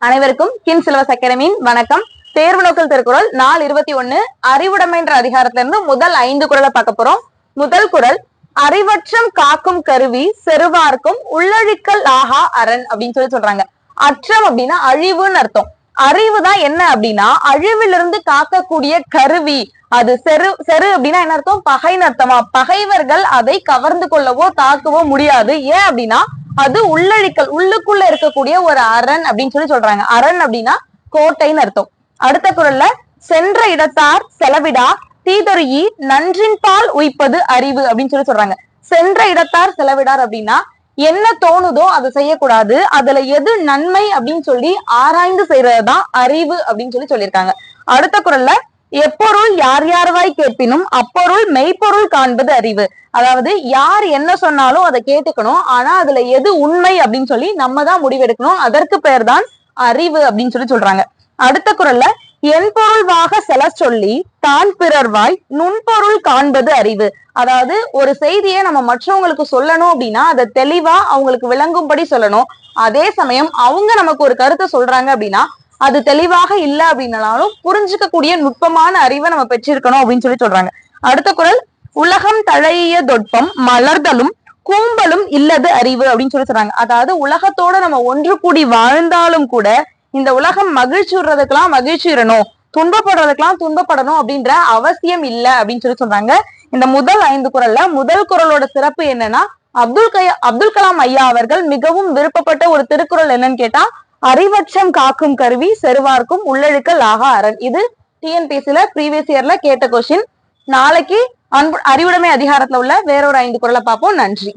அனைவருக்கும் கின் சிலபஸ் அகாடமியின் வணக்கம். தேர்வு நோக்கல் திருக்குறள் நாள் 21 அறிவுடைமை என்ற அதிகாரத்துல இருந்து முதல் 5 குறளை பார்க்க போறோம். முதல் குறள், அறிவற்றம் காக்கும் கருவி செருவார்க்கும் உள்ளழிக்கல் ஆகா அரண் அப்படின்னு சொல்றாங்க. அற்றம் அப்படின்னா அழிவுன்னு அர்த்தம். அறிவு தான் என்ன அப்படின்னா அழிவிலிருந்து காக்கக்கூடிய கருவி. அது செரு அப்படின்னா என்ன அர்த்தம்? பகைன்னு அர்த்தமா? பகைவர்கள் அதை கவர்ந்து கொள்ளவோ தாக்கவோ முடியாது. ஏன் அப்படின்னா அது உள்ளழிக்கல், உள்ளுக்குள்ள இருக்கக்கூடிய ஒரு அரண் அப்படின்னு சொல்றாங்க. அரண் அப்படின்னா கோட்டைன்னு அர்த்தம். அடுத்த குறள்ல, சென்ற இடத்தார் செலவிடா தீதொருகி நன்றின் பால் உய்ப்பது அறிவு அப்படின்னு சொல்றாங்க. சென்ற இடத்தார் செலவிடார் அப்படின்னா என்ன தோணுதோ அதை செய்யக்கூடாது, அதுல எது நன்மை அப்படின்னு சொல்லி ஆராய்ந்து செய்யறதுதான் அறிவு அப்படின்னு சொல்லியிருக்காங்க. அடுத்த குறள்ல, எப்பொருள் யார் யார்வாய் கேட்பினும் அப்பொருள் மெய்ப்பொருள் காண்பது அறிவு. அதாவது யார் என்ன சொன்னாலும் அதை கேட்டுக்கணும், ஆனா அதுல எது உண்மை அப்படின்னு சொல்லி நம்ம தான் முடிவெடுக்கணும். அதற்கு பெயர் தான் அறிவு அப்படின்னு சொல்றாங்க. அடுத்த குறள்ல, என் பொருள்வாக செல சொல்லி தான் பிறர்வாய் நுண்பொருள் காண்பது அறிவு. அதாவது ஒரு செய்தியை நம்ம மற்றவங்களுக்கு சொல்லணும் அப்படின்னா அதை தெளிவா அவங்களுக்கு விளங்கும்படி சொல்லணும். அதே சமயம் அவங்க நமக்கு ஒரு கருத்தை சொல்றாங்க அப்படின்னா அது தெளிவாக இல்ல அப்படின்னாலும் புரிஞ்சுக்க கூடிய நுட்பமான அறிவை நம்ம பெற்றிருக்கணும் அப்படின்னு சொல்றாங்க. அடுத்த குறள், உலகம் தழைய தொட்பம் மலர்தலும் கூம்பலும் இல்லது அறிவு அப்படின்னு சொல்றாங்க. அதாவது உலகத்தோட நம்ம ஒன்று கூடி வாழ்ந்தாலும் கூட இந்த உலகம் மகிழ்ச்சி விடுறதுக்கெல்லாம் மகிழ்ச்சி இடணும், துன்பப்படுறதுக்கெல்லாம் துன்பப்படணும் அப்படின்ற அவசியம் இல்லை அப்படின்னு சொல்றாங்க. இந்த முதல் 5 குறள்ல முதல் குறளோட சிறப்பு என்னன்னா, அப்துல் கலாம் ஐயா அவர்கள் மிகவும் விருப்பப்பட்ட ஒரு திருக்குறள் என்னன்னு கேட்டா, அறிவற்றம் காக்கும் கருவி செருவார்க்கும் உள்ளழுக்கல் ஆகா அரண். இது டிஎன்பிஎஸ்சில ப்ரீவியஸ் இயர்ல கேட்ட கொஸ்டின். நாளைக்கு அறிவுடைமை அதிகாரத்துல உள்ள வேறொரு 5 குறளை பார்ப்போம். நன்றி.